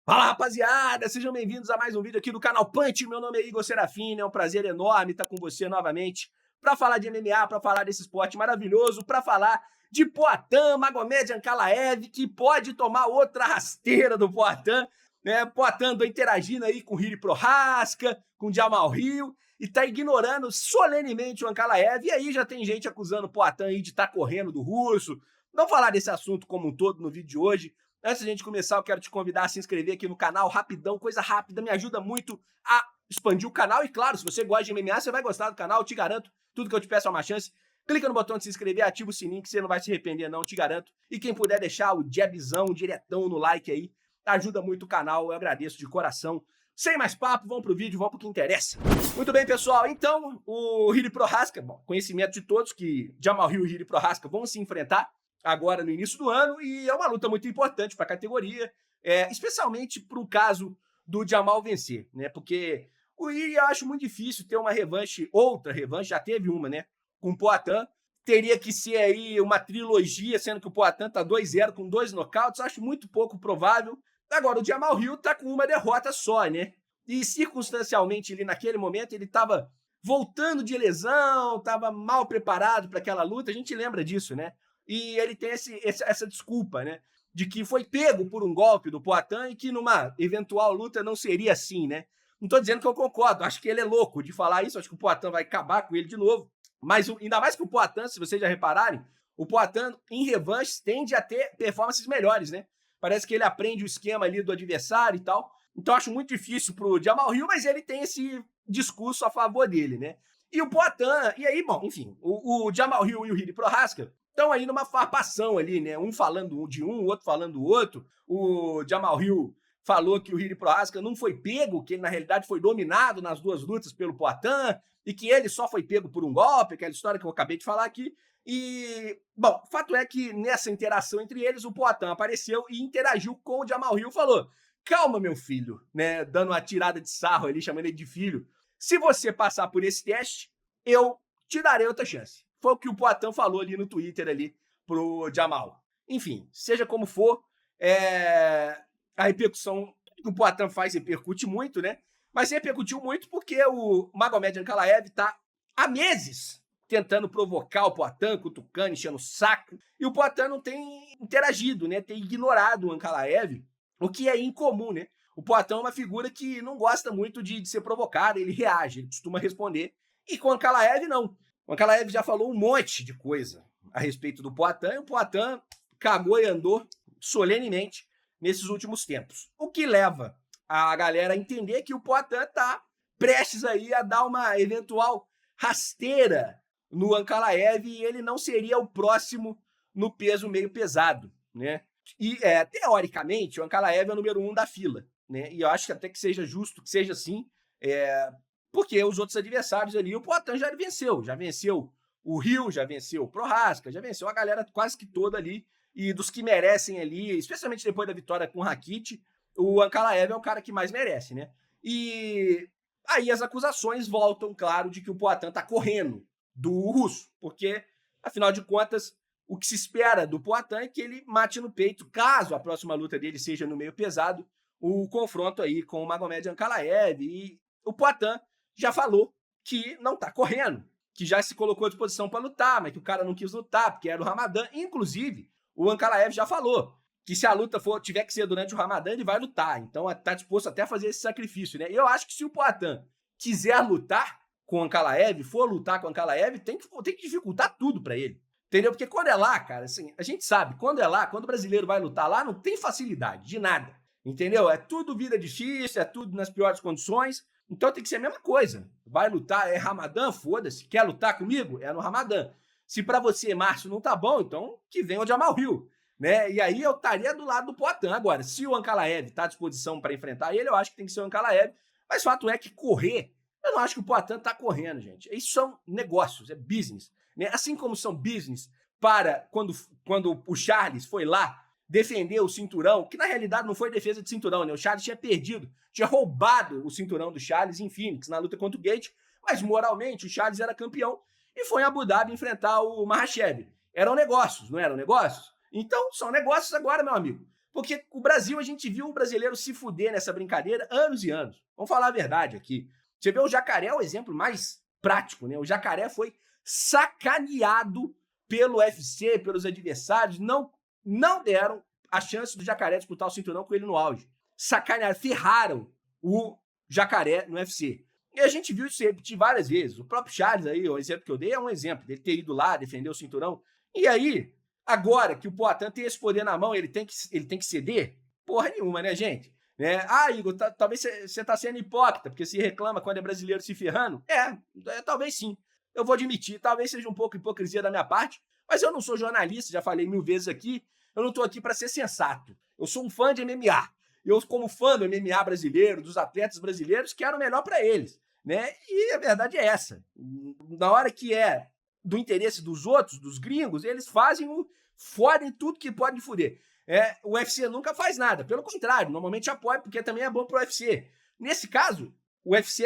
Fala, rapaziada! Sejam bem-vindos a mais um vídeo aqui do canal Punch. Meu nome é Igor Serafim, é um prazer enorme estar com você novamente para falar de MMA, para falar desse esporte maravilhoso, para falar de Poatan, Magomed Ankalaev, que pode tomar outra rasteira do Poatan, né? Poatan andou interagindo aí com o Hiri Prochazka, com o Jamal Hill, e tá ignorando solenemente o Ankalaev, e aí já tem gente acusando o Poatan aí de estar correndo do russo. Vamos falar desse assunto como um todo no vídeo de hoje. Antes de a gente começar, eu quero te convidar a se inscrever aqui no canal, rapidão, coisa rápida, me ajuda muito a expandir o canal. E claro, se você gosta de MMA, você vai gostar do canal, eu te garanto. Tudo que eu te peço é uma chance. Clica no botão de se inscrever, ativa o sininho que você não vai se arrepender não, te garanto. E quem puder deixar o jabzão, diretão no like aí, ajuda muito o canal, eu agradeço de coração. Sem mais papo, vamos pro vídeo, vamos pro que interessa. Muito bem, pessoal, então, o Hiri Prochazka, bom, conhecimento de todos que Jamal Hill e Hiri Prochazka vão se enfrentar agora no início do ano, e é uma luta muito importante para a categoria, especialmente para o caso do Jamal vencer, né? Porque o Hiri eu acho muito difícil ter uma revanche, outra revanche, já teve uma, né? Com o Poatan, teria que ser aí uma trilogia, sendo que o Poatan tá 2-0 com 2 nocautes, acho muito pouco provável. Agora, o Jamal Hill tá com uma derrota só, né? E circunstancialmente, ali naquele momento, ele tava voltando de lesão, tava mal preparado para aquela luta, a gente lembra disso, né? E ele tem essa desculpa, né? De que foi pego por um golpe do Poatan e que numa eventual luta não seria assim, né? Não tô dizendo que eu concordo, acho que ele é louco de falar isso, acho que o Poatan vai acabar com ele de novo. Mas ainda mais que o Poatan, se vocês já repararem, o Poatan em revanche tende a ter performances melhores, né? Parece que ele aprende o esquema ali do adversário e tal. Então acho muito difícil pro Jamal Hill, mas ele tem esse discurso a favor dele, né? E o Poatan, e aí, bom, enfim, o Jamal Hill e o Hiri Prochazka estão aí numa farpação ali, né? Um falando de um, o outro falando do outro. O Jamal Hill falou que o Hiri Prochazka não foi pego, que ele na realidade foi dominado nas duas lutas pelo Poatan e que ele só foi pego por um golpe, aquela história que eu acabei de falar aqui. E, bom, o fato é que nessa interação entre eles, o Poatan apareceu e interagiu com o Jamal Hill, falou: calma, meu filho, né? Dando uma tirada de sarro ali, chamando ele de filho. Se você passar por esse teste, eu te darei outra chance. Foi o que o Poatan falou ali no Twitter ali pro Jamal. Enfim, seja como for, a repercussão que o Poatan faz repercute muito, né? Mas repercutiu muito porque o Magomed Ankalaev tá há meses tentando provocar o Poatan, cutucando, enchendo o saco. E o Poatan não tem interagido, né? Tem ignorado o Ankalaev, o que é incomum, né? O Poatan é uma figura que não gosta muito de ser provocado, ele reage, ele costuma responder. E com o Ankalaev, não. O Ankalaev já falou um monte de coisa a respeito do Poatan, e o Poatan cagou e andou solenemente nesses últimos tempos. O que leva a galera a entender que o Poatan está prestes aí a dar uma eventual rasteira no Ankalaev e ele não seria o próximo no peso meio pesado, né? E, teoricamente, o Ankalaev é o número 1 da fila, né? E eu acho que até que seja justo que seja assim, porque os outros adversários ali, o Poatan já venceu o Hill, já venceu o Prochazka, já venceu a galera quase que toda ali, e dos que merecem ali, especialmente depois da vitória com o Rakit, o Ankalaev é o cara que mais merece, né? E aí as acusações voltam, claro, de que o Poatan tá correndo do russo, porque, afinal de contas, o que se espera do Poatan é que ele mate no peito, caso a próxima luta dele seja no meio pesado, o confronto aí com o Magomed Ankalaev, e o Poatan já falou que não tá correndo, que já se colocou à disposição para lutar, mas que o cara não quis lutar porque era o Ramadã. Inclusive, o Ankalaev já falou que se a luta tiver que ser durante o Ramadã, ele vai lutar. Então tá disposto até a fazer esse sacrifício, né? E eu acho que se o Poatan quiser lutar com o Ankalaev, for lutar com o Ankalaev, tem que dificultar tudo para ele. Entendeu? Porque quando é lá, cara, assim, a gente sabe, quando é lá, quando o brasileiro vai lutar lá, não tem facilidade de nada. Entendeu? É tudo vida difícil, é tudo nas piores condições. Então tem que ser a mesma coisa. Vai lutar, é Ramadã, foda-se. Quer lutar comigo? É no Ramadã. Se para você março não tá bom, então que venha o Jamal Hill, né? E aí eu estaria do lado do Poatan. Agora, se o Ankalaev tá à disposição para enfrentar ele, eu acho que tem que ser o Ankalaev. Mas fato é que correr, eu não acho que o Poatan tá correndo, gente. Isso são negócios, é business, né? Assim como são business para quando o Charles foi lá defender o cinturão, que na realidade não foi defesa de cinturão, né? O Charles tinha perdido, tinha roubado o cinturão do Charles em Phoenix, na luta contra o Gate, mas moralmente o Charles era campeão e foi em Abu Dhabi enfrentar o Makhachev. Eram negócios, não eram negócios? Então são negócios agora, meu amigo. Porque o Brasil, a gente viu o brasileiro se fuder nessa brincadeira anos e anos. Vamos falar a verdade aqui. Você vê o Jacaré é o exemplo mais prático, né? O Jacaré foi sacaneado pelo UFC, pelos adversários, não deram a chance do Jacaré disputar o cinturão com ele no auge. Sacanearam, ferraram o Jacaré no UFC. E a gente viu isso repetir várias vezes. O próprio Charles aí, o exemplo que eu dei é um exemplo dele ter ido lá defender o cinturão. E aí, agora que o Poatan tem esse poder na mão, ele tem que ceder? Porra nenhuma, né, gente? Né? Ah, Igor, talvez você tá sendo hipócrita, porque se reclama quando é brasileiro se ferrando. Talvez sim. Eu vou admitir, talvez seja um pouco hipocrisia da minha parte, mas eu não sou jornalista, já falei 1000 vezes aqui, eu não tô aqui para ser sensato. Eu sou um fã de MMA. Eu, como fã do MMA brasileiro, dos atletas brasileiros, quero o melhor para eles, né? E a verdade é essa. Na hora que é do interesse dos outros, dos gringos, eles fodem tudo que pode fuder. O UFC nunca faz nada, pelo contrário, normalmente apoia, porque também é bom pro UFC. Nesse caso,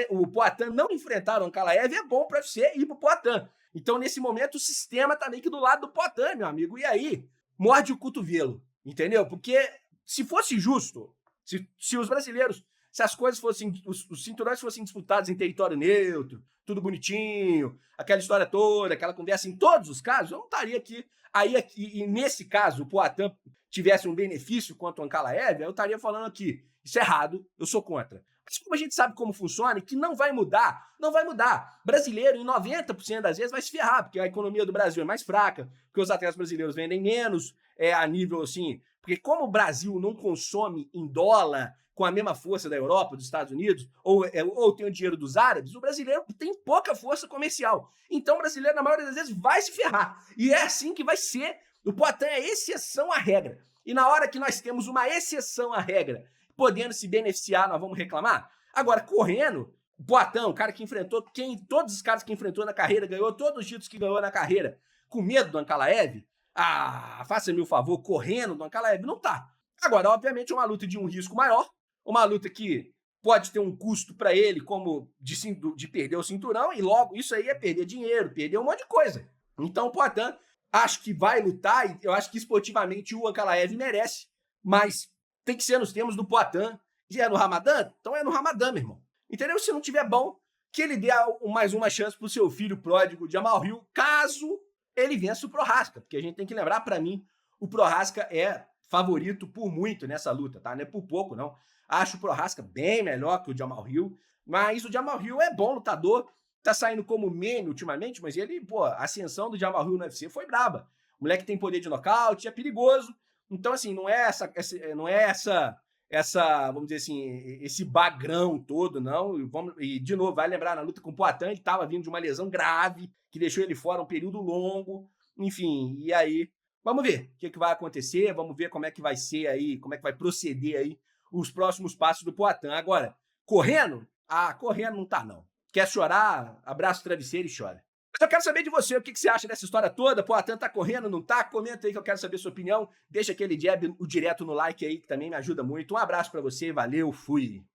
o Poatan não enfrentar o Ankalaev, é bom pro UFC e pro Poatan. Então, nesse momento, o sistema tá meio que do lado do Poatan, meu amigo. E aí, morde o cotovelo, entendeu? Porque se fosse justo, se os brasileiros, se as coisas fossem, os cinturões fossem disputados em território neutro, tudo bonitinho, aquela história toda, aquela conversa em todos os casos, eu não estaria aqui. E nesse caso, o Poatan tivesse um benefício quanto o Ankalaev, eu estaria falando aqui, isso é errado, eu sou contra. Mas como a gente sabe como funciona e que não vai mudar, não vai mudar. Brasileiro, em 90% das vezes, vai se ferrar, porque a economia do Brasil é mais fraca, porque os atletas brasileiros vendem menos, a nível assim. Porque como o Brasil não consome em dólar com a mesma força da Europa, dos Estados Unidos, ou tem o dinheiro dos árabes, o brasileiro tem pouca força comercial. Então o brasileiro, na maioria das vezes, vai se ferrar. E é assim que vai ser. O Poatan é exceção à regra. E na hora que nós temos uma exceção à regra, podendo se beneficiar, nós vamos reclamar? Agora, correndo, o Poatan, o cara que enfrentou todos os caras que enfrentou na carreira, ganhou todos os títulos que ganhou na carreira, com medo do Ankalaev, faça-me o favor, correndo do Ankalaev, não tá. Agora, obviamente, é uma luta de um risco maior, uma luta que pode ter um custo para ele, como de perder o cinturão, e logo isso aí é perder dinheiro, perder um monte de coisa. Então, o Poatan, acho que vai lutar, e eu acho que esportivamente o Ankalaev merece, mas tem que ser nos termos do Poatan. E é no Ramadã? Então é no Ramadã, meu irmão. Entendeu? Se não tiver bom, que ele dê mais uma chance pro seu filho pródigo de Jamal Hill, caso ele vença o Prochazka. Porque a gente tem que lembrar, para mim, o Prochazka é favorito por muito nessa luta, tá? Não é por pouco, não. Acho o Prochazka bem melhor que o Jamal Hill, mas o Jamal Hill é bom lutador, tá saindo como meme ultimamente, mas ele, a ascensão do Jamal Hill no UFC foi braba. O moleque tem poder de nocaute, é perigoso. Então, assim, não é essa, vamos dizer assim, esse bagrão todo, não. E de novo, vai lembrar, na luta com o Poatan, ele estava vindo de uma lesão grave, que deixou ele fora um período longo. Enfim, e aí, vamos ver o que vai acontecer, vamos ver como é que vai ser aí, como é que vai proceder aí os próximos passos do Poatan. Agora, correndo? Correndo não tá, não. Quer chorar? Abraça o travesseiro e chora. Mas eu quero saber de você, o que você acha dessa história toda? Poatan tá correndo, não tá? Comenta aí que eu quero saber sua opinião. Deixa aquele jab, o direto no like aí, que também me ajuda muito. Um abraço pra você, valeu, fui!